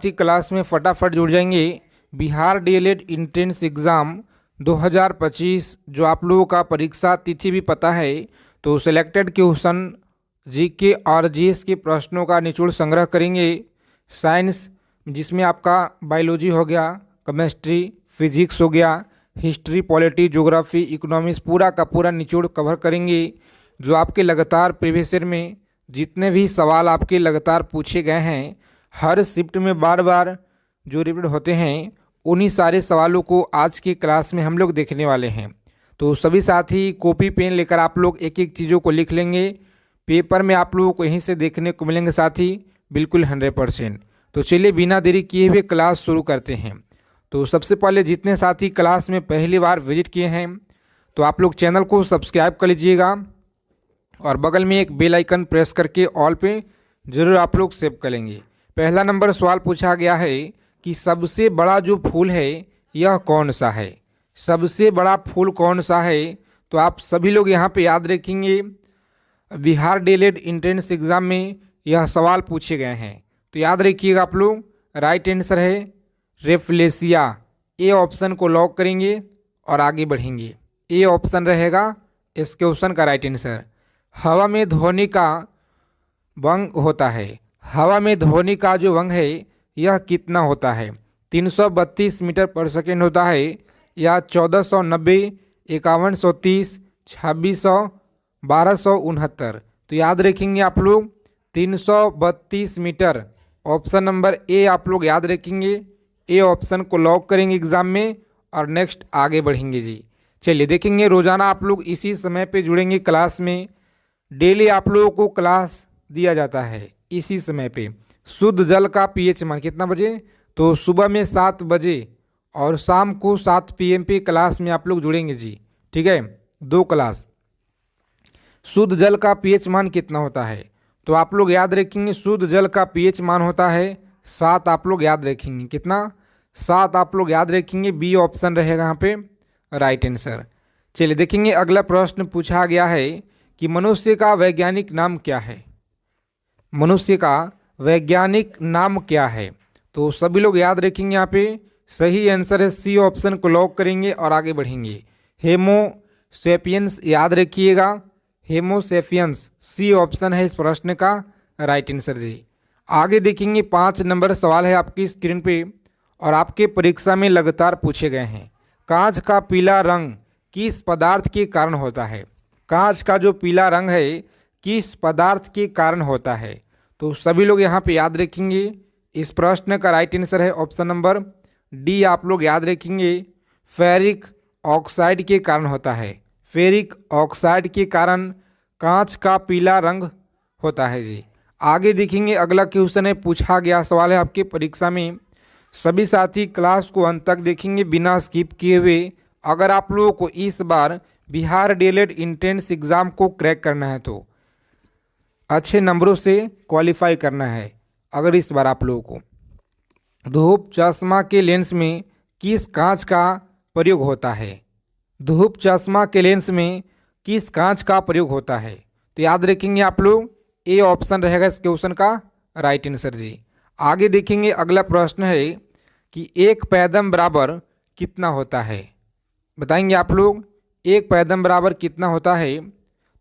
ही class में फटाफट जुड़ जाएंगे। बिहार डीएलएड इंट्रेंस एग्ज़ाम 2025 जो आप लोगों का परीक्षा तिथि भी पता है, तो सिलेक्टेड क्वेश्चन जीके और जीएस के प्रश्नों का निचोड़ संग्रह करेंगे। साइंस जिसमें आपका बायोलॉजी हो गया, केमिस्ट्री, फिजिक्स हो गया, हिस्ट्री, पॉलिटी, ज्योग्राफी, इकोनॉमिक्स, पूरा का पूरा निचोड़ कवर करेंगे। जो आपके लगातार प्रीवियस ईयर में जितने भी सवाल आपके लगातार पूछे गए हैं, हर शिफ्ट में बार बार जो रिपीट होते हैं, उन्हीं सारे सवालों को आज की क्लास में हम लोग देखने वाले हैं। तो सभी साथी कॉपी पेन लेकर आप लोग एक एक चीज़ों को लिख लेंगे। पेपर में आप लोगों को यहीं से देखने को मिलेंगे साथी, बिल्कुल 100%। तो चलिए बिना देरी किए हुए क्लास शुरू करते हैं। तो सबसे पहले जितने साथी क्लास में पहली बार विजिट किए हैं, तो आप लोग चैनल को सब्सक्राइब कर लीजिएगा और बगल में एक बेल आइकन प्रेस करके ऑल पे ज़रूर आप लोग सेव कर लेंगे। पहला नंबर सवाल पूछा गया है कि सबसे बड़ा जो फूल है यह कौन सा है। सबसे बड़ा फूल कौन सा है, तो आप सभी लोग यहाँ पे याद रखेंगे। बिहार डीएलएड एंट्रेंस एग्ज़ाम में यह सवाल पूछे गए हैं, तो याद रखिएगा आप लोग। राइट आंसर है रेफ्लेशिया। ए ऑप्शन को लॉक करेंगे और आगे बढ़ेंगे। ए ऑप्शन रहेगा इस क्वेश्चन का राइट आंसर। हवा में ध्वनि का वंग होता है। हवा में ध्वनि का जो वंग है यह कितना होता है। 332 मीटर पर सेकेंड होता है, या 1490, 5130, 2600, 1269। तो याद रखेंगे आप लोग 332 मीटर। ऑप्शन नंबर ए आप लोग याद रखेंगे। ए ऑप्शन को लॉक करेंगे एग्जाम में और नेक्स्ट आगे बढ़ेंगे जी। चलिए देखेंगे, रोज़ाना आप लोग इसी समय पे जुड़ेंगे क्लास में। डेली आप लोगों को क्लास दिया जाता है इसी समय पे। शुद्ध जल का पीएच मान कितना बजे, तो सुबह में 7 बजे और शाम को 7 PM पे क्लास में आप लोग जुड़ेंगे जी। ठीक है, 2 क्लास। शुद्ध जल का पीएच मान कितना होता है, तो आप लोग याद रखेंगे शुद्ध जल का पीएच मान होता है 7। आप लोग याद रखेंगे कितना, 7 आप लोग याद रखेंगे। बी ऑप्शन रहेगा यहाँ पे राइट आंसर। चलिए देखेंगे, अगला प्रश्न पूछा गया है कि मनुष्य का वैज्ञानिक नाम क्या है। मनुष्य का वैज्ञानिक नाम क्या है, तो सभी लोग याद रखेंगे यहाँ पे सही आंसर है सी ऑप्शन को लॉक करेंगे और आगे बढ़ेंगे। हेमोसेपियंस याद रखिएगा, हेमोसेपियंस सी ऑप्शन है इस प्रश्न का राइट आंसर जी। आगे देखेंगे 5 नंबर सवाल है आपकी स्क्रीन पे और आपके परीक्षा में लगातार पूछे गए हैं। कांच का पीला रंग किस पदार्थ के कारण होता है। कांच का जो पीला रंग है किस पदार्थ के कारण होता है, तो सभी लोग यहाँ पे याद रखेंगे। इस प्रश्न का राइट आंसर है ऑप्शन नंबर डी आप लोग याद रखेंगे, फेरिक ऑक्साइड के कारण होता है। फेरिक ऑक्साइड के कारण कांच का पीला रंग होता है जी। आगे देखेंगे, अगला क्वेश्चन है पूछा गया सवाल है आपके परीक्षा में। सभी साथी क्लास को अंत तक देखेंगे बिना स्किप किए हुए। अगर आप लोगों को इस बार बिहार डीएलएड एंट्रेंस एग्ज़ाम को क्रैक करना है, तो अच्छे नंबरों से क्वालिफाई करना है। अगर इस बार आप लोगों को धूप चश्मा के लेंस में किस कांच का प्रयोग होता है। धूप चश्मा के लेंस में किस कांच का प्रयोग होता है, तो याद रखेंगे आप लोग ए ऑप्शन रहेगा इस क्वेश्चन का राइट आंसर जी। आगे देखेंगे, अगला प्रश्न है कि एक पैदम बराबर कितना होता है। बताएंगे आप लोग एक पैदम बराबर कितना होता है,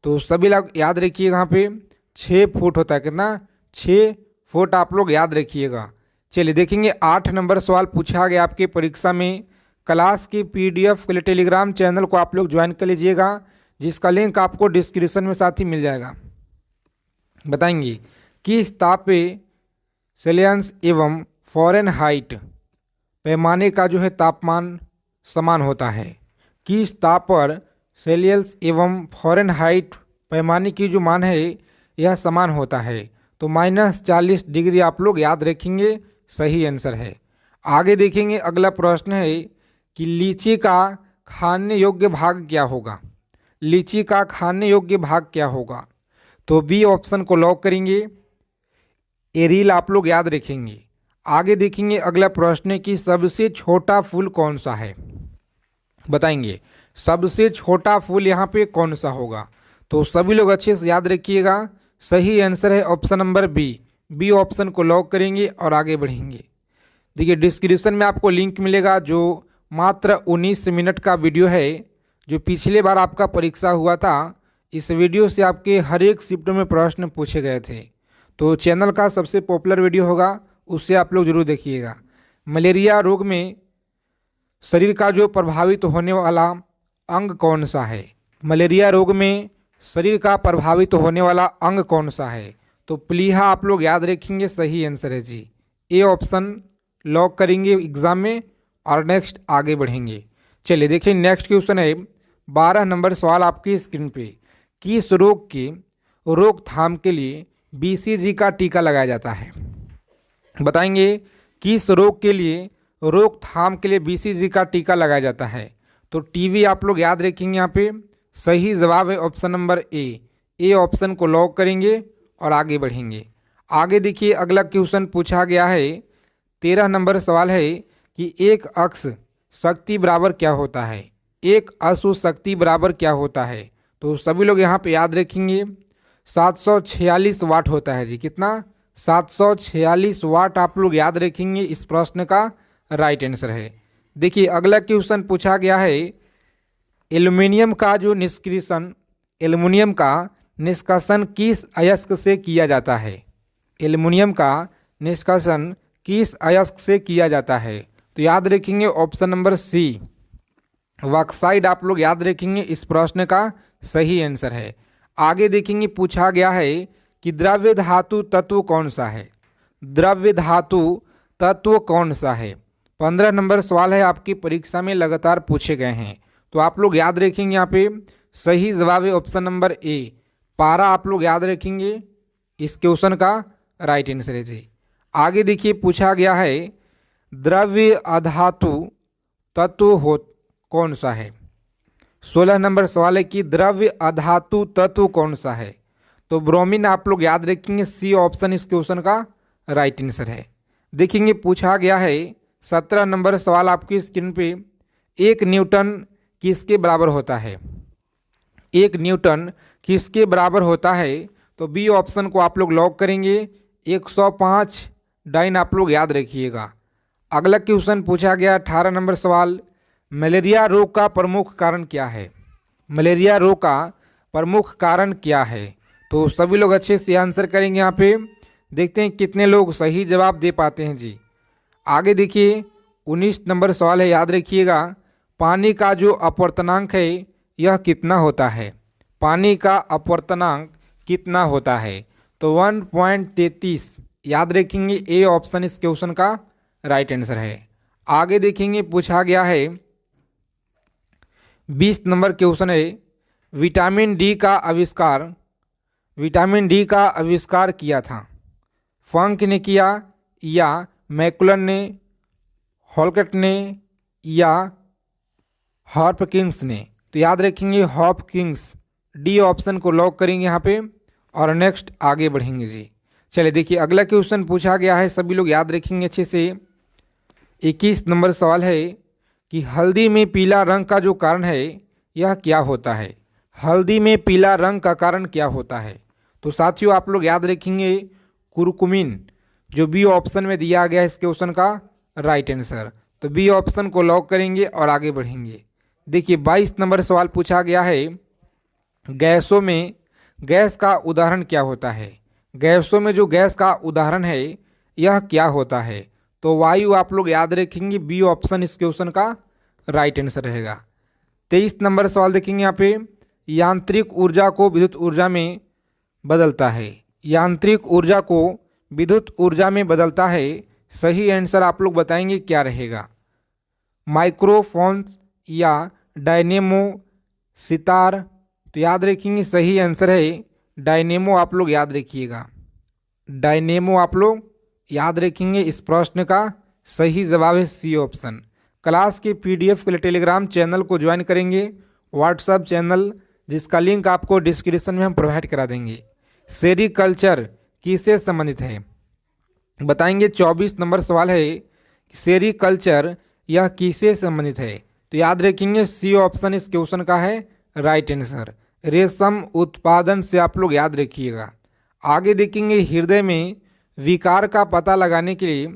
तो सभी लोग याद रखिएगा यहाँ पे 6 फुट होता है। कितना, 6 फुट आप लोग याद रखिएगा। चलिए देखेंगे, 8 नंबर सवाल पूछा गया आपके परीक्षा में। क्लास की PDF के लिए टेलीग्राम चैनल को आप लोग ज्वाइन कर लीजिएगा, जिसका लिंक आपको डिस्क्रिप्शन में साथ ही मिल जाएगा। बताएंगे किस ताप पे सेल्सियस एवं फ़ारेनहाइट पैमाने का जो है तापमान समान होता है। किस ताप पर सेल्सियस एवं फ़ारेनहाइट पैमाने की जो मान है यह समान होता है, तो -40 डिग्री आप लोग याद रखेंगे सही आंसर है। आगे देखेंगे, अगला प्रश्न है कि लीची का खाने योग्य भाग क्या होगा। लीची का खाने योग्य भाग क्या होगा, तो बी ऑप्शन को लॉक करेंगे। एरिल आप लोग याद रखेंगे। आगे देखेंगे, अगला प्रश्न है कि सबसे छोटा फूल कौन सा है। बताएंगे सबसे छोटा फूल यहाँ पे कौन सा होगा, तो सभी लोग अच्छे से याद रखिएगा। सही आंसर है option number B. B option को लॉक करेंगे और आगे बढ़ेंगे। देखिए डिस्क्रिप्शन में आपको लिंक मिलेगा, जो मात्र 19 मिनट का वीडियो है, जो पिछले बार आपका परीक्षा हुआ था। इस वीडियो से आपके हर एक शिफ्ट में प्रश्न पूछे गए थे। तो चैनल का सबसे पॉपुलर वीडियो होगा, उससे आप लोग जरूर देखिएगा। मलेरिया रोग में शरीर का जो प्रभावित होने वाला अंग कौन सा है? मलेरिया रोग में शरीर का प्रभावित होने वाला अंग कौन सा है? तो प्लीहा आप लोग याद रखेंगे, सही आंसर है जी। ए ऑप्शन लॉक करेंगे एग्जाम में और नेक्स्ट आगे बढ़ेंगे। चलिए देखिए नेक्स्ट क्वेश्चन है 12 नंबर सवाल आपकी स्क्रीन पे। किस रोग के रोकथाम के लिए बीसीजी का टीका लगाया जाता है? बताएंगे किस रोग के लिए रोकथाम के लिए बीसीजी का टीका लगाया जाता है? तो टीवी आप लोग याद रखेंगे, यहाँ पे सही जवाब है ऑप्शन नंबर ए ऑप्शन को लॉक करेंगे और आगे बढ़ेंगे। आगे देखिए अगला क्वेश्चन पूछा गया है, 13 नंबर सवाल है कि एक अक्ष शक्ति बराबर क्या होता है? एक अश्व शक्ति बराबर क्या होता है? तो सभी लोग यहाँ पे याद रखेंगे 746 वाट होता है जी। कितना? 746 वाट आप लोग याद रखेंगे। इस प्रश्न का राइट आंसर है। देखिए अगला क्वेश्चन पूछा गया है, एल्युमिनियम का निष्कासन किस अयस्क से किया जाता है? एल्युमिनियम का निष्कासन किस अयस्क से किया जाता है? तो याद रखेंगे ऑप्शन नंबर सी, बॉक्साइट आप लोग याद रखेंगे। इस प्रश्न का सही आंसर है। आगे देखेंगे पूछा गया है कि द्रव्य धातु तत्व कौन सा है? द्रव्य धातु तत्व कौन सा है? 15 नंबर सवाल है, आपकी परीक्षा में लगातार पूछे गए हैं। तो आप लोग याद रखेंगे, यहाँ पे सही जवाब है ऑप्शन नंबर ए, पारा आप लोग याद रखेंगे। इस क्वेश्चन का राइट आंसर है जी। आगे देखिए पूछा गया है, द्रव्य अधातु तत्व हो कौन सा है? 16 नंबर सवाल है कि द्रव्य अधातु तत्व कौन सा है? तो ब्रोमीन आप लोग याद रखेंगे, सी ऑप्शन इस क्वेश्चन का राइट आंसर है। देखेंगे पूछा गया है 17 नंबर सवाल आपकी स्क्रीन पे, 1 न्यूटन किसके बराबर होता है? 1 न्यूटन किसके बराबर होता है? तो बी ऑप्शन को आप लोग लॉक करेंगे, 105 डाइन आप लोग याद रखिएगा। अगला क्वेश्चन पूछा गया 18 नंबर सवाल, मलेरिया रोग का प्रमुख कारण क्या है? मलेरिया रोग का प्रमुख कारण क्या है? तो सभी लोग अच्छे से आंसर करेंगे। यहाँ पे देखते हैं कितने लोग सही जवाब दे पाते हैं जी। आगे देखिए 19 नंबर सवाल है, याद रखिएगा, पानी का जो अपवर्तनांक है यह कितना होता है? पानी का अपवर्तनांक कितना होता है? तो 1.33 याद रखेंगे। ए ऑप्शन इस क्वेश्चन का राइट आंसर है। आगे देखेंगे पूछा गया है 20 नंबर क्वेश्चन है, विटामिन डी का आविष्कार किया था? फंक ने किया या मैकुलन ने, हॉलकट ने या हॉपकिंस ने? तो याद रखेंगे हॉपकिंस, डी ऑप्शन को लॉक करेंगे यहाँ पे और नेक्स्ट आगे बढ़ेंगे जी। चलिए देखिए अगला क्वेश्चन पूछा गया है, सभी लोग याद रखेंगे अच्छे से। 21 नंबर सवाल है कि हल्दी में पीला रंग का जो कारण है यह क्या होता है? हल्दी में पीला रंग का कारण क्या होता है? तो साथियों आप लोग याद रखेंगे कुरकुमिन, जो बी ऑप्शन में दिया गया है इस क्वेश्चन का राइट आंसर। तो बी ऑप्शन को लॉक करेंगे और आगे बढ़ेंगे। देखिए 22 नंबर सवाल पूछा गया है, गैसों में गैस का उदाहरण क्या होता है? गैसों में जो गैस का उदाहरण है यह क्या होता है? तो वायु आप लोग याद रखेंगे, बी ऑप्शन इस क्वेश्चन का राइट आंसर रहेगा। 23 नंबर सवाल देखेंगे यहाँ पे, यांत्रिक ऊर्जा को विद्युत ऊर्जा में बदलता है? यांत्रिक ऊर्जा को विद्युत ऊर्जा में बदलता है, सही आंसर आप लोग बताएंगे क्या रहेगा? माइक्रोफोन्स या डायनेमो सितार? तो याद रखेंगे सही आंसर है डायनेमो, आप लोग याद रखिएगा, डायनेमो आप लोग याद रखेंगे। इस प्रश्न का सही जवाब है सी ऑप्शन। क्लास के पीडीएफ के लिए टेलीग्राम चैनल को ज्वाइन करेंगे, व्हाट्सएप चैनल जिसका लिंक आपको डिस्क्रिप्शन में हम प्रोवाइड करा देंगे। सेरीकल्चर किससे संबंधित है? बताएंगे 24 नंबर सवाल है, सेरीकल्चर यह किससे संबंधित है? तो याद रखेंगे सी ऑप्शन इस क्वेश्चन का है राइट आंसर, रेशम उत्पादन से आप लोग याद रखिएगा। आगे देखेंगे हृदय में विकार का पता लगाने के लिए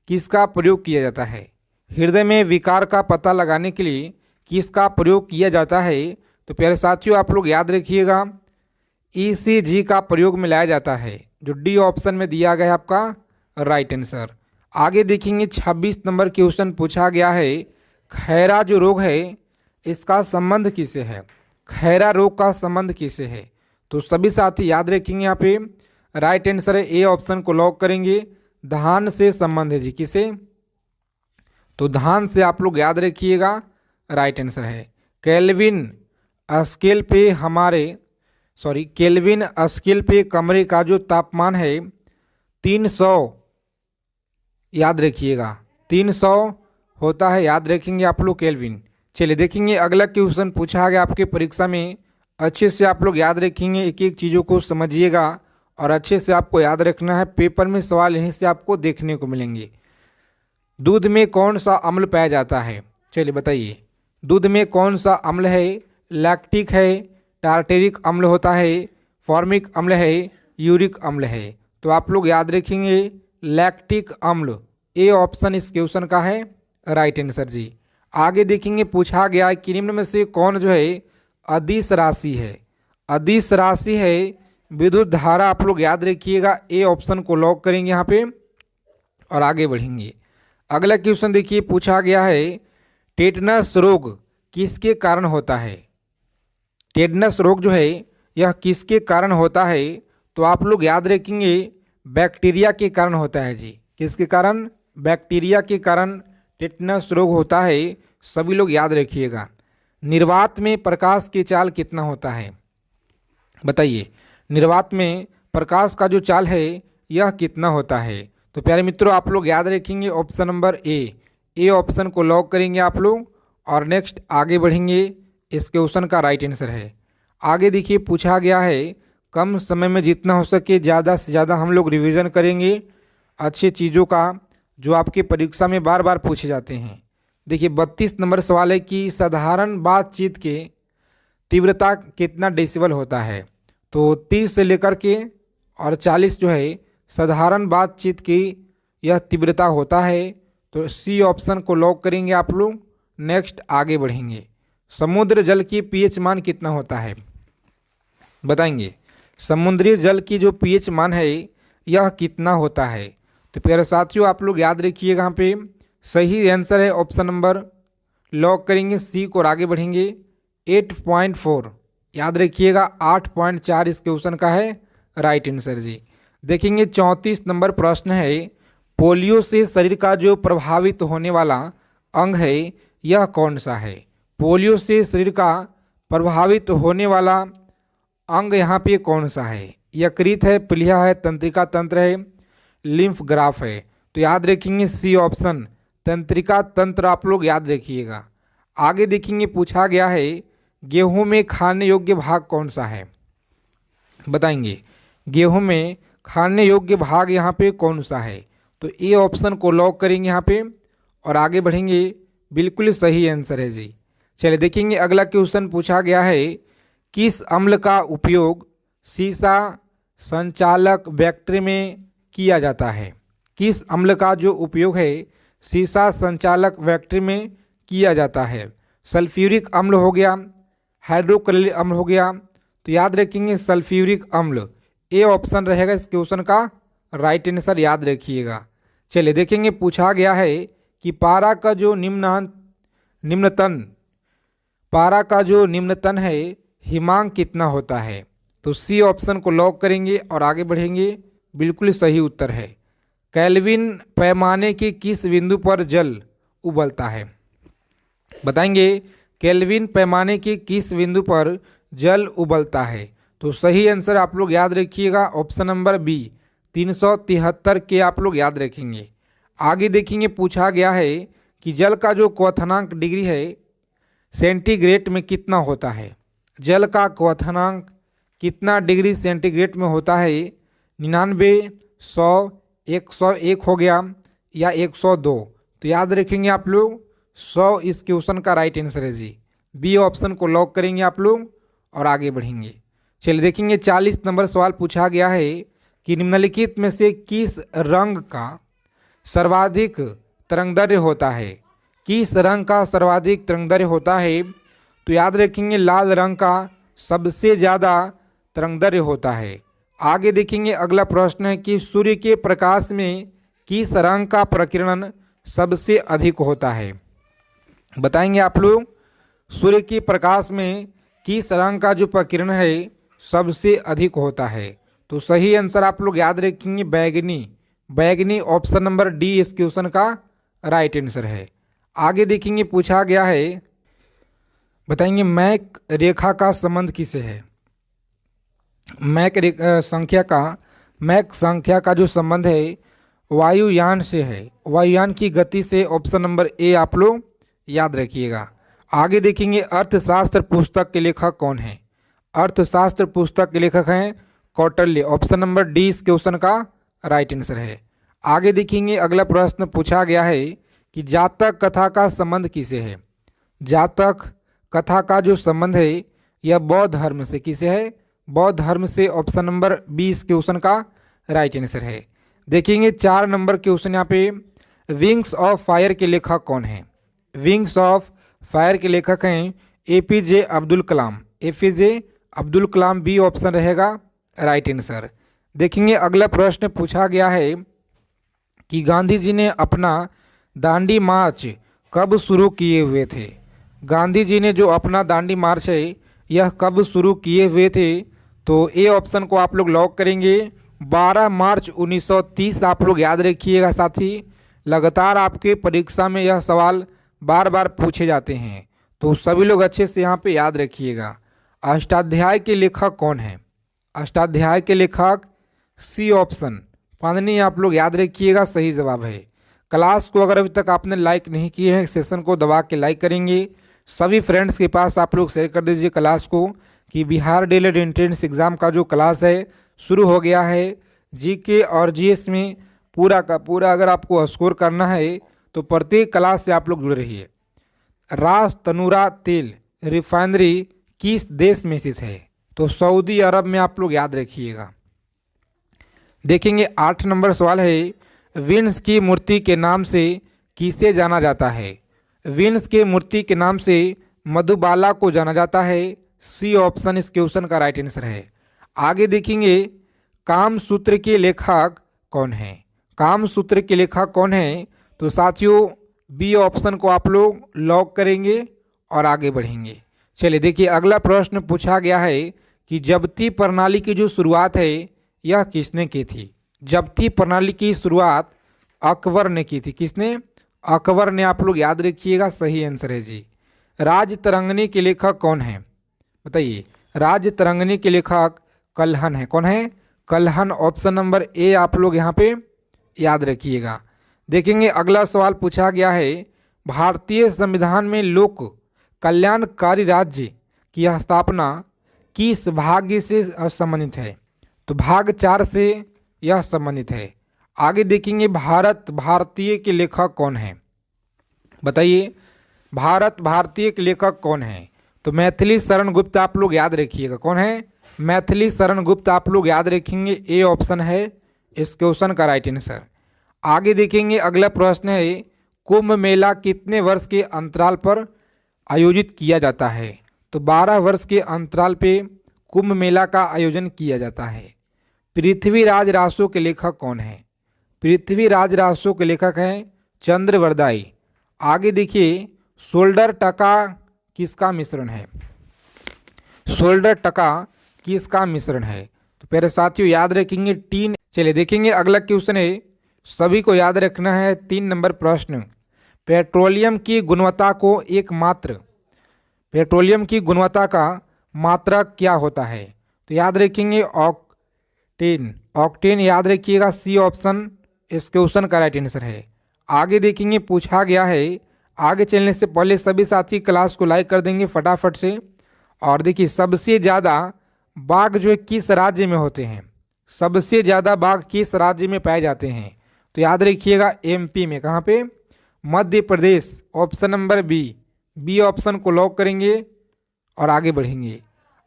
किसका प्रयोग किया जाता है? हृदय में विकार का पता लगाने के लिए किसका प्रयोग किया जाता है? तो प्यारे साथियों आप लोग याद रखिएगा, ईसीजी का प्रयोग में लाया जाता है, जो डी ऑप्शन में दिया गया है आपका राइट आंसर। आगे देखेंगे 26 नंबर क्वेश्चन पूछा गया है, खैरा जो रोग है इसका संबंध किससे है? खैरा रोग का संबंध किससे है? तो सभी साथी याद रखेंगे, यहाँ पे राइट आंसर है ए ऑप्शन को लॉक करेंगे, धान से संबंध है जी। किसे? तो धान से आप लोग याद रखिएगा, राइट आंसर है। केल्विन स्केल पे कमरे का जो तापमान है 300, याद रखिएगा 300 होता है, याद रखेंगे आप लोग केल्विन। चलिए देखेंगे अगला क्वेश्चन पूछा गया आपके परीक्षा में, अच्छे से आप लोग याद रखेंगे, एक एक चीज़ों को समझिएगा और अच्छे से आपको याद रखना है, पेपर में सवाल यहीं से आपको देखने को मिलेंगे। दूध में कौन सा अम्ल पाया जाता है? चलिए बताइए, दूध में कौन सा अम्ल है? लैक्टिक है, टार्टेरिक अम्ल होता है, फॉर्मिक अम्ल है, यूरिक अम्ल है? तो आप लोग याद रखेंगे लैक्टिक अम्ल, ए ऑप्शन इस क्वेश्चन का है राइट आंसर जी। आगे देखेंगे पूछा गया है कि निम्न में से कौन जो है अदिश राशि है? अदिश राशि है विद्युत धारा, आप लोग याद रखिएगा, ए ऑप्शन को लॉक करेंगे यहाँ पे और आगे बढ़ेंगे। अगला क्वेश्चन देखिए पूछा गया है, टेटनस रोग किसके कारण होता है? टेटनस रोग जो है यह किसके कारण होता है? तो आप लोग याद रखेंगे बैक्टीरिया के कारण होता है जी। किसके कारण? बैक्टीरिया के कारण टेटनस रोग होता है, सभी लोग याद रखिएगा। निर्वात में प्रकाश की चाल कितना होता है? बताइए, निर्वात में प्रकाश का जो चाल है यह कितना होता है? तो प्यारे मित्रों आप लोग याद रखेंगे ऑप्शन नंबर ए ऑप्शन को लॉक करेंगे आप लोग और नेक्स्ट आगे बढ़ेंगे, इस क्वेश्चन का राइट आंसर है। आगे देखिए पूछा गया है, कम समय में जितना हो सके ज़्यादा से ज़्यादा हम लोग रिवीजन करेंगे अच्छे चीज़ों का, जो आपके परीक्षा में बार बार पूछे जाते हैं। देखिए 32 नंबर सवाल है कि साधारण बातचीत के तीव्रता कितना डेसिबल होता है? तो 30 से लेकर के और 40 जो है साधारण बातचीत की यह तीव्रता होता है, तो सी ऑप्शन को लॉक करेंगे आप लोग। नेक्स्ट आगे बढ़ेंगे, समुद्र जल की पीएच मान कितना होता है? बताएंगे, समुद्री जल की जो पीएच मान है यह कितना होता है? तो प्यारे साथियों आप लोग याद रखिएगा, यहाँ पे सही आंसर है ऑप्शन नंबर, लॉक करेंगे सी को और आगे बढ़ेंगे 8.4, याद रखिएगा 8.4 इस क्वेश्चन का है राइट आंसर जी। देखेंगे 34 नंबर प्रश्न है, पोलियो से शरीर का जो प्रभावित होने वाला अंग है यह कौन सा है? पोलियो से शरीर का प्रभावित होने वाला अंग यहाँ पे कौन सा है? यकृत है, प्लीहा है, तंत्रिका तंत्र है, लिम्फ ग्राफ है? तो याद रखेंगे सी ऑप्शन, तंत्रिका तंत्र आप लोग याद रखिएगा। आगे देखेंगे पूछा गया है, गेहूं में खाने योग्य भाग कौन सा है? बताएंगे, गेहूं में खाने योग्य भाग यहाँ पे कौन सा है? तो ए ऑप्शन को लॉक करेंगे यहाँ पे और आगे बढ़ेंगे, बिल्कुल सही आंसर है जी। चलिए देखेंगे अगला क्वेश्चन पूछा गया है, किस अम्ल का उपयोग सीसा संचालक बैक्टीरिया में किया जाता है? किस अम्ल का जो उपयोग है सीसा संचालक बैक्टीरिया में किया जाता है? सल्फ्यूरिक अम्ल हो गया, हाइड्रोक्लोरिक अम्ल हो गया? तो याद रखेंगे सल्फ्यूरिक अम्ल, ए ऑप्शन रहेगा इस क्वेश्चन का राइट आंसर, याद रखिएगा। चलिए देखेंगे पूछा गया है कि पारा का जो निम्नतन है हिमांक कितना होता है? तो सी ऑप्शन को लॉक करेंगे और आगे बढ़ेंगे, बिल्कुल सही उत्तर है। केल्विन पैमाने के किस बिंदु पर जल उबलता है? बताएंगे, केल्विन पैमाने के किस बिंदु पर जल उबलता है? तो सही आंसर आप लोग याद रखिएगा ऑप्शन नंबर बी 373 के आप लोग याद रखेंगे। आगे देखेंगे पूछा गया है कि जल का जो क्वथनांक डिग्री है सेंटीग्रेड में कितना होता है? जल का क्वथनांक कितना डिग्री सेंटीग्रेड में होता है? 99, 100, 101 हो गया या 102? तो याद रखेंगे आप लोग 100 इस क्वेश्चन का राइट आंसर है जी। बी ऑप्शन को लॉक करेंगे आप लोग और आगे बढ़ेंगे। चलिए देखेंगे 40 नंबर सवाल पूछा गया है कि निम्नलिखित में से किस रंग का सर्वाधिक तरंगदैर्घ्य होता है? किस रंग का सर्वाधिक तरंगदैर्घ्य होता है? तो याद रखेंगे लाल रंग का सबसे ज़्यादा तरंगदैर्घ्य होता है। आगे देखेंगे अगला प्रश्न है कि सूर्य के प्रकाश में किस रंग का प्रकीर्णन सबसे अधिक होता है? बताएंगे आप लोग, सूर्य के प्रकाश में किस रंग का जो प्रकीर्णन है सबसे अधिक होता है? तो सही आंसर आप लोग याद रखेंगे बैगनी। बैगनी ऑप्शन नंबर डी इस क्वेश्चन का राइट आंसर है। आगे देखेंगे पूछा गया है, बताएंगे मैक रेखा का संबंध किससे है? मैक संख्या का जो संबंध है वायुयान से है, वायुयान की गति से। ऑप्शन नंबर ए आप लोग याद रखिएगा। आगे देखेंगे अर्थशास्त्र पुस्तक के लेखक कौन है? अर्थशास्त्र पुस्तक के लेखक हैं कौटिल्य। ऑप्शन नंबर डी इस क्वेश्चन का राइट आंसर है। आगे देखेंगे अगला प्रश्न पूछा गया है कि जातक कथा का संबंध किसे है? जातक कथा का जो संबंध है यह बौद्ध धर्म से किसे है? बौद्ध धर्म से। ऑप्शन नंबर बी इस क्वेश्चन का राइट आंसर है। देखेंगे 4 नंबर क्वेश्चन यहाँ पे, विंग्स ऑफ फायर के लेखक कौन है? विंग्स ऑफ फायर के लेखक हैं APJ Abdul Kalam. APJ Abdul Kalam B option रहेगा राइट आंसर। देखेंगे अगला प्रश्न पूछा गया है कि गांधी जी ने अपना दांडी मार्च कब शुरू किए हुए थे? गांधी जी ने जो अपना दांडी मार्च है यह कब शुरू किए हुए थे? तो ए ऑप्शन को आप लोग लॉक करेंगे 12 मार्च 1930। आप लोग याद रखिएगा साथी, लगातार आपके परीक्षा में यह सवाल बार बार पूछे जाते हैं, तो सभी लोग अच्छे से यहाँ पे याद रखिएगा। अष्टाध्याय के लेखक कौन है? अष्टाध्याय के लेखक सी ऑप्शन पाणिनि आप लोग याद रखिएगा सही जवाब है। क्लास को अगर अभी तक आपने लाइक नहीं किए हैं, सेशन को दबा के लाइक करेंगे। सभी फ्रेंड्स के पास आप लोग शेयर कर दीजिए क्लास को कि बिहार डीएलएड एंट्रेंस एग्ज़ाम का जो क्लास है शुरू हो गया है। जीके और जीएस में पूरा का पूरा अगर आपको स्कोर करना है तो प्रत्येक क्लास से आप लोग जुड़ रहिए। रास तनूरा तेल रिफाइनरी किस देश में स्थित है? तो सऊदी अरब में आप लोग याद रखिएगा। देखेंगे 8 नंबर सवाल है, विंस की मूर्ति के नाम से किसे जाना जाता है? विंस के मूर्ति के नाम से मधुबाला को जाना जाता है। सी ऑप्शन इस क्वेश्चन का राइट आंसर है। आगे देखेंगे कामसूत्र के लेखक कौन है? कामसूत्र के लेखक कौन है? तो साथियों बी ऑप्शन को आप लोग लॉक करेंगे और आगे बढ़ेंगे। चलिए देखिए अगला प्रश्न पूछा गया है कि जब्ती प्रणाली की जो शुरुआत है यह किसने की थी? जब्ती प्रणाली की शुरुआत अकबर ने की थी। किसने? अकबर ने। आप लोग याद रखिएगा सही आंसर है जी। राजतरंगिणी के लेखक कौन है? बताइए। राजतरंगिणी के लेखक कल्हण है। कौन है? कल्हण। ऑप्शन नंबर ए आप लोग यहाँ पे याद रखिएगा। देखेंगे अगला सवाल पूछा गया है, भारतीय संविधान में लोक कल्याणकारी राज्य की स्थापना किस भाग से संबंधित है? तो भाग 4 से यह संबंधित है। आगे देखेंगे भारत भारतीय के लेखक कौन है? बताइए। भारत भारतीय के लेखक कौन है? तो मैथिली शरण गुप्त आप लोग याद रखिएगा। कौन है? मैथिली शरण गुप्त आप लोग याद रखेंगे। ए ऑप्शन है इस क्वेश्चन का राइट आंसर। आगे देखेंगे अगला प्रश्न है, कुंभ मेला कितने वर्ष के अंतराल पर आयोजित किया जाता है? तो 12 वर्ष के अंतराल पे कुंभ मेला का आयोजन किया जाता है। पृथ्वीराज रासो के लेखक कौन है? पृथ्वीराज रासो के लेखक हैं चंद्रवरदाई। आगे देखिए शोल्डर टका किसका मिश्रण है? शोल्डर टका किसका मिश्रण है? तो प्यारे साथियों याद रखेंगे टीन। चलिए देखेंगे अगला क्वेश्चन है, सभी को याद रखना है 3 नंबर प्रश्न। पेट्रोलियम की गुणवत्ता को पेट्रोलियम की गुणवत्ता का मात्रक क्या होता है? तो याद रखेंगे ऑक्टेन। ऑक्टेन याद रखिएगा। सी ऑप्शन इस क्वेश्चन का राइट आंसर है। आगे देखेंगे पूछा गया है, आगे चलने से पहले सभी साथी क्लास को लाइक कर देंगे फटाफट से। और देखिए सबसे ज़्यादा बाघ जो है किस राज्य में होते हैं? सबसे ज़्यादा बाघ किस राज्य में पाए जाते हैं? तो याद रखिएगा एमपी में। कहाँ पे? Madhya Pradesh. Option number B option को लॉक करेंगे और आगे बढ़ेंगे।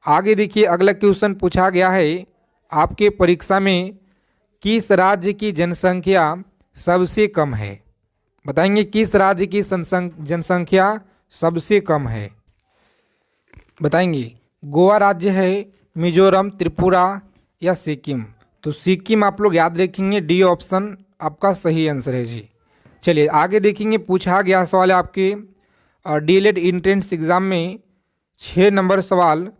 आगे देखिए अगला क्वेश्चन पूछा गया है आपके परीक्षा में, किस राज्य की जनसंख्या सबसे कम है? बताएंगे किस राज्य की जनसंख्या सबसे कम है? बताएंगे गोवा राज्य है, मिजोरम, त्रिपुरा या सिक्किम? तो सिक्किम आप लोग याद रखेंगे, डी ऑप्शन आपका सही आंसर है जी। चलिए आगे देखेंगे, पूछा गया सवाल है आपके डीएलएड एंट्रेंस एग्जाम में 6 नंबर सवाल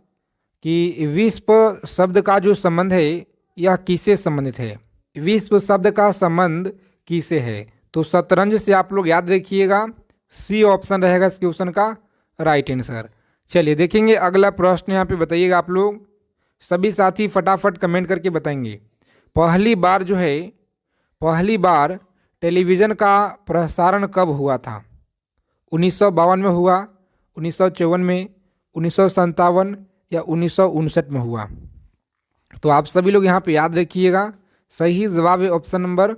कि विश्व शब्द का जो संबंध है यह किससे संबंधित है? विश्व शब्द का संबंध किससे है? तो शतरंज से आप लोग याद रखिएगा, सी ऑप्शन रहेगा इस क्वेश्चन का राइट आंसर। चलिए देखेंगे अगला प्रश्न, यहाँ पे बताइएगा आप लोग सभी साथी फटाफट कमेंट करके बताएंगे। पहली बार टेलीविज़न का प्रसारण कब हुआ था? 1952 में हुआ, 1954 में, 1957 या 1959 में हुआ? तो आप सभी लोग यहाँ पे याद रखिएगा, सही जवाब है ऑप्शन नंबर,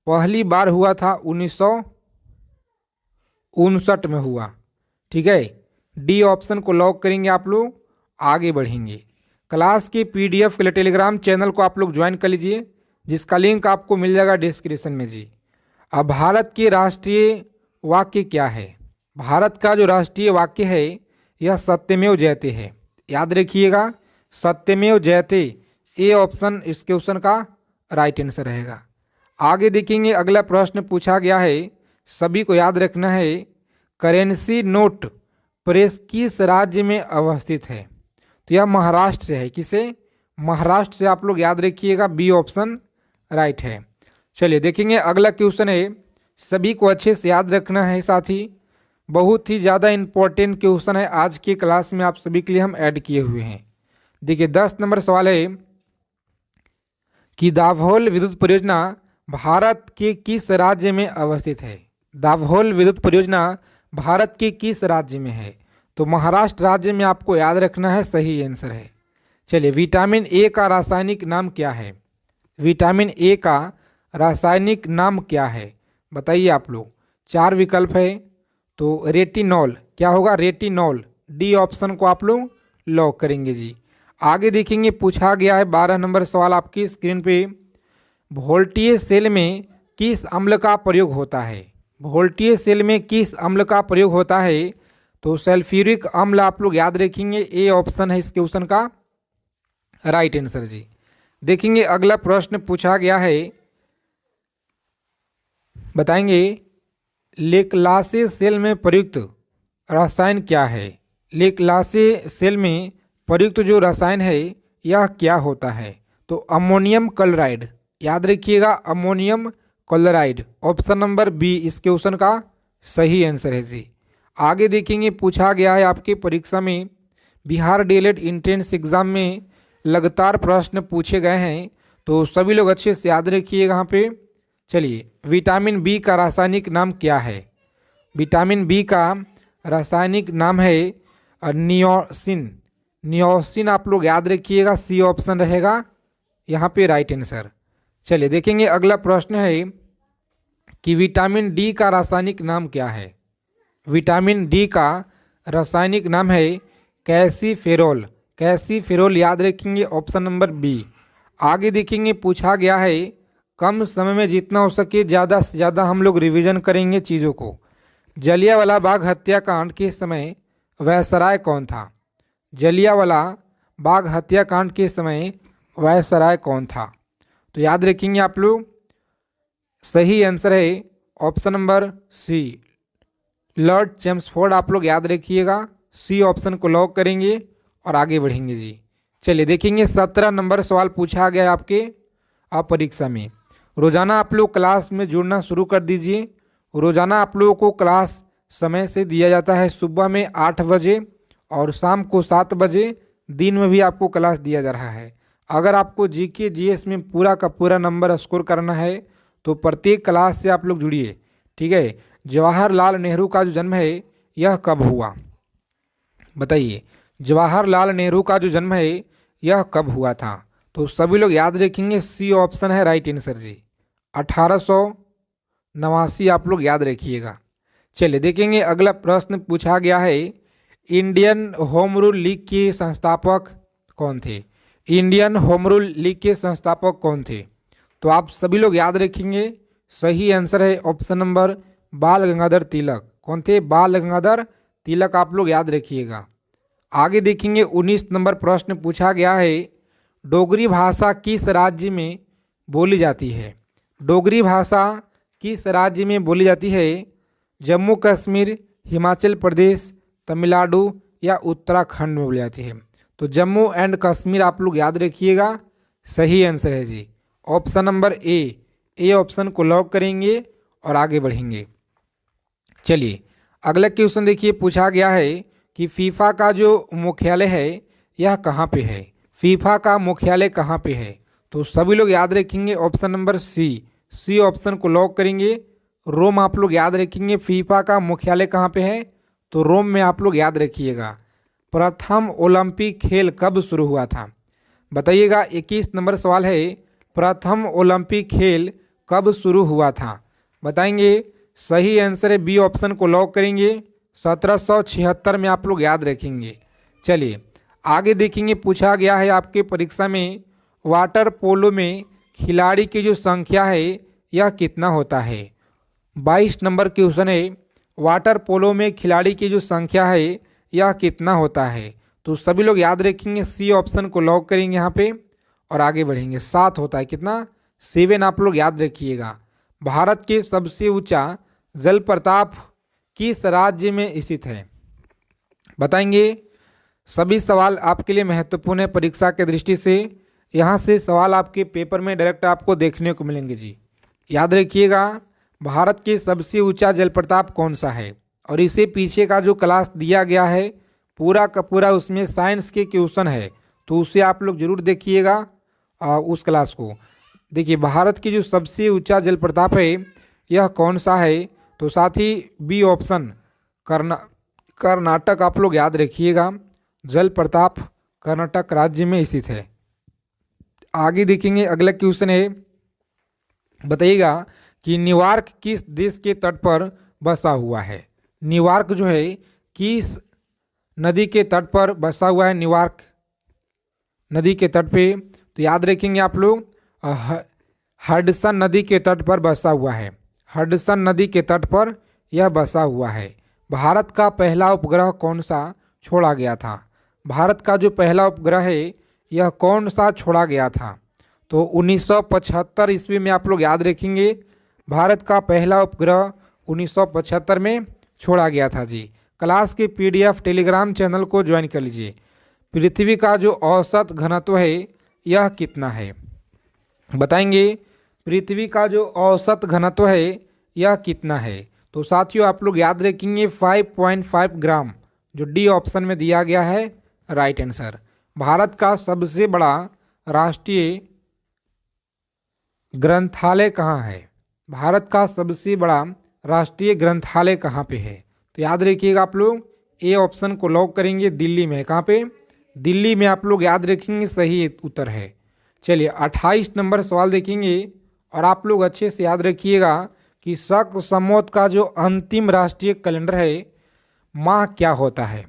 पहली बार हुआ था 1959 में हुआ। ठीक है, डी ऑप्शन को लॉक करेंगे आप लोग, आगे बढ़ेंगे। क्लास के पीडीएफ के लिए टेलीग्राम चैनल को आप लोग ज्वाइन कर लीजिए, जिसका लिंक आपको मिल जाएगा डिस्क्रिप्शन में जी। अब भारत के राष्ट्रीय वाक्य क्या है? भारत का जो राष्ट्रीय वाक्य है यह सत्यमेव जयते है। याद रखिएगा, सत्यमेव जयते, ए ऑप्शन इस क्वेश्चन का राइट आंसर रहेगा। आगे देखेंगे अगला प्रश्न पूछा गया है, सभी को याद रखना है, करेंसी नोट प्रेस किस राज्य में अवस्थित है? तो यह महाराष्ट्र से है। किसे? महाराष्ट्र से आप लोग याद रखिएगा, बी ऑप्शन राइट है। चलिए देखेंगे अगला क्वेश्चन है, सभी को अच्छे से याद रखना है साथी, बहुत ही ज़्यादा इम्पोर्टेंट क्वेश्चन है, आज की क्लास में आप सभी के लिए हम ऐड किए हुए हैं। देखिए 10 नंबर सवाल है कि दाभोल विद्युत परियोजना भारत के किस राज्य में अवस्थित है? दाभोल विद्युत परियोजना भारत के किस राज्य में है? तो महाराष्ट्र राज्य में आपको याद रखना है, सही आंसर है। चलिए विटामिन ए का रासायनिक नाम क्या है? विटामिन ए का रासायनिक नाम क्या है? बताइए आप लोग, 4 विकल्प है। तो रेटिनॉल, क्या होगा? रेटिनॉल, डी ऑप्शन को आप लोग लॉक करेंगे जी। आगे देखेंगे, पूछा गया है 12 नंबर सवाल आपकी स्क्रीन पे, वोल्टीय सेल में किस अम्ल का प्रयोग होता है? वोल्टीय सेल में किस अम्ल का प्रयोग होता है? तो सल्फ्यूरिक अम्ल आप लोग याद रखेंगे, ए ऑप्शन है इस क्वेश्चन का राइट आंसर जी। देखेंगे अगला प्रश्न पूछा गया है, बताएंगे लेक्लासे सेल में प्रयुक्त रसायन क्या है? लेक्लासे सेल में प्रयुक्त जो रसायन है यह क्या होता है? तो अमोनियम क्लोराइड, याद रखिएगा, ammonium chloride, option number B इस क्वेश्चन का सही आंसर है जी। आगे देखेंगे, पूछा गया है आपकी परीक्षा में, बिहार डीएलएड एंट्रेंस एग्जाम में लगातार प्रश्न पूछे गए हैं, तो सभी लोग अच्छे से याद रखिएगा यहाँ पे। चलिए, विटामिन बी का रासायनिक नाम क्या है? विटामिन बी का रासायनिक नाम है नियोसिन। नियोसिन आप लोग याद रखिएगा, सी ऑप्शन रहेगा यहाँ पे राइट आंसर। चलिए देखेंगे अगला प्रश्न है कि विटामिन डी का रासायनिक नाम क्या है? विटामिन डी का रासायनिक नाम है कैल्सीफेरोल। कैल्सीफेरोल याद रखेंगे, ऑप्शन नंबर बी। आगे देखेंगे, पूछा गया है कम समय में जितना हो सके ज़्यादा से ज़्यादा हम लोग रिवीजन करेंगे चीज़ों को। जलियांवाला बाग हत्याकांड के समय वायसराय कौन था? जलियांवाला बाग हत्याकांड के समय वायसराय कौन था? तो याद रखेंगे आप लोग, सही आंसर है option number C, Lord Chelmsford आप लोग याद रखिएगा, सी ऑप्शन को लॉक करेंगे और आगे बढ़ेंगे जी। चलिए देखेंगे 17 नंबर सवाल पूछा गया है आपके परीक्षा में। रोज़ाना आप लोग क्लास में जुड़ना शुरू कर दीजिए। रोज़ाना आप लोगों को क्लास समय से दिया जाता है, सुबह में 8 बजे और शाम को 7 बजे, दिन में भी आपको क्लास दिया जा रहा है। अगर आपको जीके जीएस में पूरा का पूरा नंबर स्कोर करना है तो प्रत्येक क्लास से आप लोग जुड़िए, ठीक है। जवाहरलाल नेहरू का जो जन्म है यह कब हुआ? बताइए, जवाहरलाल नेहरू का जो जन्म है यह कब हुआ था? तो सभी लोग याद रखेंगे, सी ऑप्शन है राइट आंसर जी, 1889 आप लोग याद रखिएगा। चलिए देखेंगे अगला प्रश्न पूछा गया है, इंडियन होम रूल लीग के संस्थापक कौन थे? इंडियन होम रूल लीग के संस्थापक कौन थे? तो आप सभी लोग याद रखेंगे, सही आंसर है ऑप्शन नंबर बाल गंगाधर तिलक। कौन थे? बाल गंगाधर तिलक, आप लोग याद रखिएगा। आगे देखेंगे 19 नंबर प्रश्न पूछा गया है, डोगरी भाषा किस राज्य में बोली जाती है? डोगरी भाषा किस राज्य में बोली जाती है? जम्मू कश्मीर, हिमाचल प्रदेश, तमिलनाडु या उत्तराखंड में बोली जाती है? तो जम्मू एंड कश्मीर आप लोग याद रखिएगा, सही आंसर है जी ऑप्शन नंबर ए ऑप्शन को लॉक करेंगे और आगे बढ़ेंगे। चलिए अगला क्वेश्चन देखिए, पूछा गया है कि फीफा का जो मुख्यालय है यह कहाँ पे है? फीफा का मुख्यालय कहाँ पे है? तो सभी लोग याद रखेंगे ऑप्शन नंबर सी ऑप्शन को लॉक करेंगे। रोम आप लोग याद रखेंगे। फीफा का मुख्यालय कहाँ पे है? तो रोम में आप लोग याद रखिएगा। प्रथम ओलंपिक खेल कब शुरू हुआ था? बताइएगा। 21 नंबर सवाल है, प्रथम ओलंपिक खेल कब शुरू हुआ था? बताएंगे। सही आंसर है बी ऑप्शन को लॉक करेंगे। 1776 में आप लोग याद रखेंगे। चलिए आगे देखेंगे, पूछा गया है आपके परीक्षा में, वाटर पोलो में खिलाड़ी की जो संख्या है यह कितना होता है? 22 नंबर क्वेश्चन है, वाटर पोलो में खिलाड़ी की जो संख्या है यह कितना होता है? तो सभी लोग याद रखेंगे, सी ऑप्शन को लॉक करेंगे यहाँ पे और आगे बढ़ेंगे। 7 होता है। कितना? 7 आप लोग याद रखिएगा। भारत के सबसे ऊंचा जलप्रपात किस राज्य में स्थित है? बताएंगे। सभी सवाल आपके लिए महत्वपूर्ण है परीक्षा के दृष्टि से। यहाँ से सवाल आपके पेपर में डायरेक्ट आपको देखने को मिलेंगे जी। याद रखिएगा, भारत के सबसे ऊंचा जलप्रपात कौन सा है? और इसे पीछे का जो क्लास दिया गया है पूरा का पूरा उसमें साइंस के क्वेश्चन है, तो उसे आप लोग जरूर देखिएगा उस क्लास को। देखिए भारत की जो सबसे ऊंचा जलप्रपात है यह कौन सा है? तो साथ ही बी ऑप्शन कर्नाटक आप लोग याद रखिएगा। जलप्रपात कर्नाटक राज्य में स्थित है। आगे देखेंगे, अगला क्वेश्चन है, बताइएगा कि न्यूयॉर्क किस देश के तट पर बसा हुआ है? न्यूयॉर्क जो है किस नदी के तट पर बसा हुआ है? न्यूयॉर्क नदी के तट पे, तो याद रखेंगे आप लोग हडसन नदी के तट पर बसा हुआ है। हडसन नदी के तट पर यह बसा हुआ है। भारत का पहला उपग्रह कौन सा छोड़ा गया था? भारत का जो पहला उपग्रह है यह कौन सा छोड़ा गया था? तो 1975 ईस्वी में आप लोग याद रखेंगे। भारत का पहला उपग्रह 1975 में छोड़ा गया था जी। क्लास के PDF टेलीग्राम चैनल को ज्वाइन कर लीजिए। पृथ्वी का जो औसत घनत्व है यह कितना है? बताएंगे। पृथ्वी का जो औसत घनत्व है यह कितना है? तो साथियों आप लोग याद रखेंगे 5.5 ग्राम, जो डी ऑप्शन में दिया गया है राइट आंसर। भारत का सबसे बड़ा राष्ट्रीय ग्रंथालय कहाँ है? भारत का सबसे बड़ा राष्ट्रीय ग्रंथालय कहाँ पे है? तो याद रखिएगा आप लोग, ए ऑप्शन को लॉक करेंगे। दिल्ली में। कहाँ पे? दिल्ली में आप लोग याद रखेंगे, सही उत्तर है। चलिए 28 नंबर सवाल देखेंगे और आप लोग अच्छे से याद रखिएगा कि शक संवत का जो अंतिम राष्ट्रीय कैलेंडर है माह क्या होता है?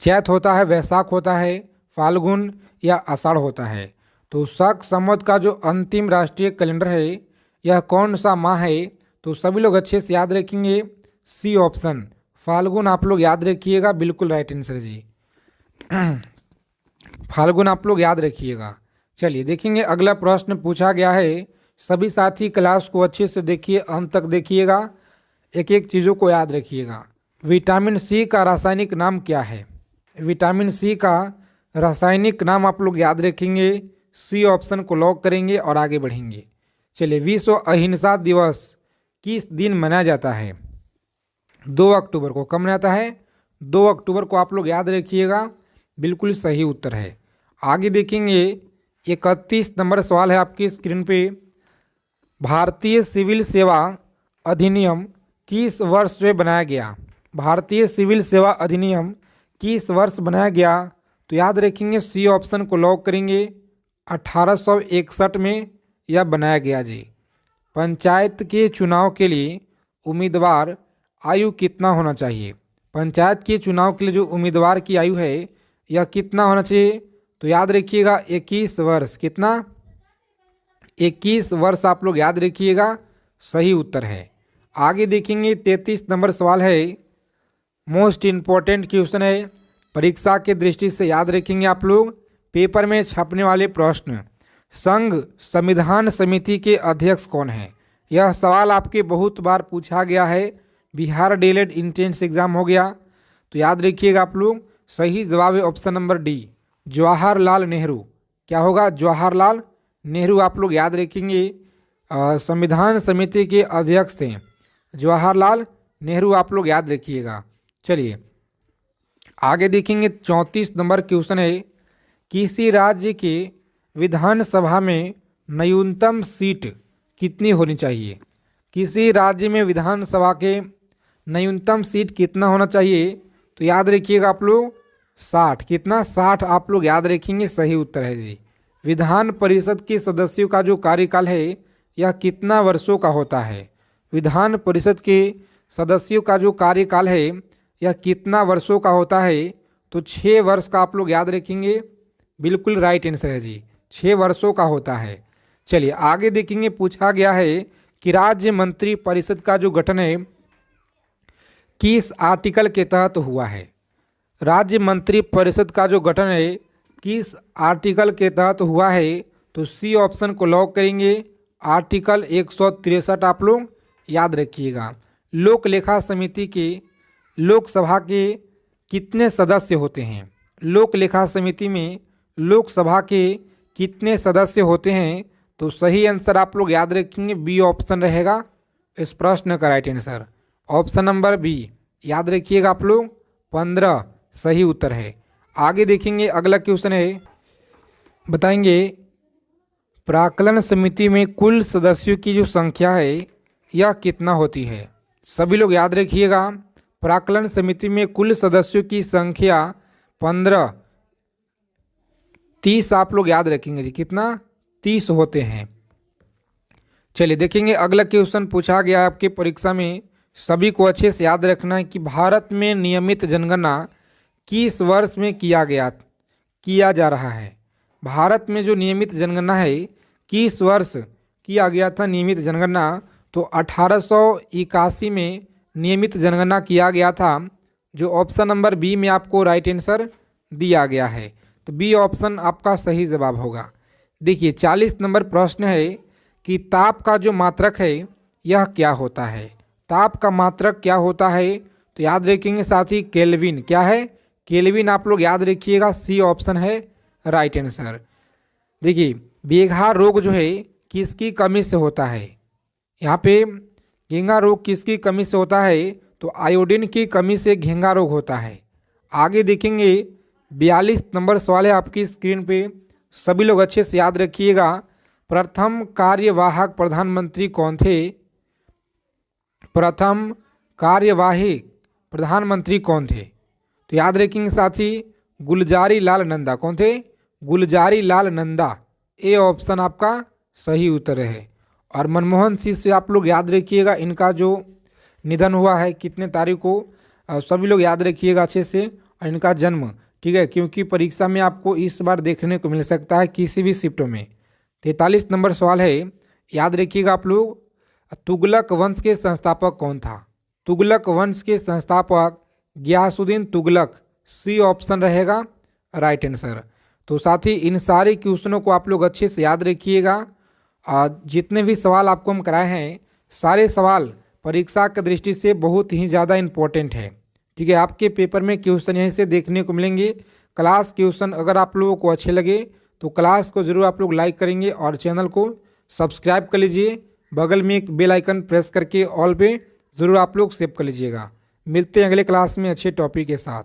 चैत होता है, वैशाख होता है, फाल्गुन या आषाढ़ होता है? तो शक संवत का जो अंतिम राष्ट्रीय कैलेंडर है यह कौन सा माह है? तो सभी लोग अच्छे से याद रखेंगे, सी ऑप्शन फाल्गुन आप लोग याद रखिएगा, बिल्कुल राइट आंसर जी। फाल्गुन आप लोग याद रखिएगा। चलिए देखेंगे, अगला प्रश्न पूछा गया है। सभी साथी क्लास को अच्छे से देखिए, अंत तक देखिएगा, एक एक चीज़ों को याद रखिएगा। विटामिन सी का रासायनिक नाम क्या है? विटामिन सी का रासायनिक नाम आप लोग याद रखेंगे, सी ऑप्शन को लॉक करेंगे और आगे बढ़ेंगे। चलिए, विश्व अहिंसा दिवस किस दिन मनाया जाता है? 2 अक्टूबर को। कब मनाता है? 2 अक्टूबर को आप लोग याद रखिएगा, बिल्कुल सही उत्तर है। आगे देखेंगे, 31 नंबर सवाल है आपकी स्क्रीन पे। भारतीय सिविल सेवा अधिनियम किस वर्ष में बनाया गया? भारतीय सिविल सेवा अधिनियम किस वर्ष बनाया गया? तो याद रखेंगे, सी ऑप्शन को लॉक करेंगे। 1861 में यह बनाया गया जी। पंचायत के चुनाव के लिए उम्मीदवार आयु कितना होना चाहिए? पंचायत के चुनाव के लिए जो उम्मीदवार की आयु है यह कितना होना चाहिए? तो याद रखिएगा 21 वर्ष। कितना? 21 वर्ष आप लोग याद रखिएगा, सही उत्तर है। आगे देखेंगे 33 नंबर सवाल है, मोस्ट इम्पोर्टेंट क्वेश्चन है, परीक्षा के दृष्टि से याद रखेंगे आप लोग, पेपर में छपने वाले प्रश्न। संघ संविधान समिति के अध्यक्ष कौन है? यह सवाल आपके बहुत बार पूछा गया है, बिहार डीएलएड एंट्रेंस एग्जाम हो गया, तो याद रखिएगा आप लोग। सही जवाब है option number D, Jawaharlal Nehru. क्या होगा? जवाहरलाल नेहरू आप लोग याद रखेंगे, संविधान समिति के अध्यक्ष थे जवाहरलाल नेहरू, आप लोग याद रखिएगा। चलिए आगे देखेंगे 34 नंबर क्वेश्चन है, किसी राज्य के विधानसभा में न्यूनतम सीट कितनी होनी चाहिए? किसी राज्य में विधानसभा के न्यूनतम सीट कितना होना चाहिए? तो याद रखिएगा आप लोग 60। कितना? 60 आप लोग याद रखेंगे, सही उत्तर है जी। विधान परिषद के सदस्यों का जो कार्यकाल है यह कितना वर्षों का होता है? विधान परिषद के सदस्यों का जो कार्यकाल है यह कितना वर्षों का होता है? तो 6 वर्ष का आप लोग याद रखेंगे, बिल्कुल राइट आंसर है जी, 6 वर्षों का होता है। चलिए आगे देखेंगे, पूछा गया है कि राज्य मंत्री परिषद का जो गठन है किस आर्टिकल के तहत हुआ है? राज्य मंत्री परिषद का जो गठन है किस आर्टिकल के तहत हुआ है? तो सी ऑप्शन को लॉक करेंगे, आर्टिकल 163 आप लोग याद रखिएगा। लोक लेखा समिति के लोकसभा के कितने सदस्य होते हैं? लोक लेखा समिति में लोकसभा के कितने सदस्य होते हैं? तो सही आंसर आप लोग याद रखेंगे, बी ऑप्शन रहेगा इस प्रश्न का right answer, option number B याद रखिएगा आप लोग, 15 सही उत्तर है। आगे देखेंगे अगला क्वेश्चन है, बताएंगे प्राक्कलन समिति में कुल सदस्यों की जो संख्या है यह कितना होती है? सभी लोग याद रखिएगा, प्राक्कलन समिति में कुल सदस्यों की संख्या 15, 30 आप लोग याद रखेंगे जी। कितना? 30 होते हैं। चलिए देखेंगे अगला क्वेश्चन पूछा गया आपके परीक्षा में, सभी को अच्छे से याद रखना है कि भारत में नियमित जनगणना किस वर्ष में किया जा रहा है? भारत में जो नियमित जनगणना है किस वर्ष किया गया था नियमित जनगणना? तो 1881 में नियमित जनगणना किया गया था, जो ऑप्शन नंबर बी में आपको राइट आंसर दिया गया है, तो बी ऑप्शन आपका सही जवाब होगा। देखिए 40 नंबर प्रश्न है कि ताप का जो मात्रक है यह क्या होता है? ताप का मात्रक क्या होता है? तो याद रखेंगे साथी, केल्विन। क्या है? केल्विन आप लोग याद रखिएगा, सी ऑप्शन है राइट आंसर। देखिए बेघा रोग जो है किसकी कमी से होता है? यहाँ पे घेंघा रोग किसकी कमी से होता है? तो आयोडीन की कमी से घेंघा रोग होता है। आगे देखेंगे 42 नंबर सवाल है आपकी स्क्रीन पे, सभी लोग अच्छे से याद रखिएगा, प्रथम कार्यवाहक प्रधानमंत्री कौन थे? प्रथम कार्यवाही प्रधानमंत्री कौन थे? तो याद रखेंगे साथी, गुलजारी लाल नंदा। कौन थे? गुलजारी लाल नंदा, ए ऑप्शन आपका सही उत्तर है। और मनमोहन सिंह से आप लोग याद रखिएगा, इनका जो निधन हुआ है कितने तारीख को, सभी लोग याद रखिएगा अच्छे से, और इनका जन्म, ठीक है, क्योंकि परीक्षा में आपको इस बार देखने को मिल सकता है किसी भी शिफ्टों में। 43 नंबर सवाल है, याद रखिएगा आप लोग, तुगलक वंश के संस्थापक कौन था? तुगलक वंश के संस्थापक गियासुद्दीन तुगलक, सी ऑप्शन रहेगा राइट आंसर। तो साथ ही इन सारे क्वेश्चनों को आप लोग अच्छे से याद रखिएगा। जितने भी सवाल आपको हम कराए हैं सारे सवाल परीक्षा की दृष्टि से बहुत ही ज़्यादा इम्पोर्टेंट है, ठीक है। आपके पेपर में क्वेश्चन यहीं से देखने को मिलेंगे। क्लास क्वेश्चन अगर आप लोगों को अच्छे लगे तो क्लास को ज़रूर आप लोग लाइक करेंगे और चैनल को सब्सक्राइब कर लीजिए। बगल में एक बेल आइकन प्रेस करके ऑल पे ज़रूर आप लोग सेव कर लीजिएगा। मिलते हैं अगले क्लास में अच्छे टॉपिक के साथ।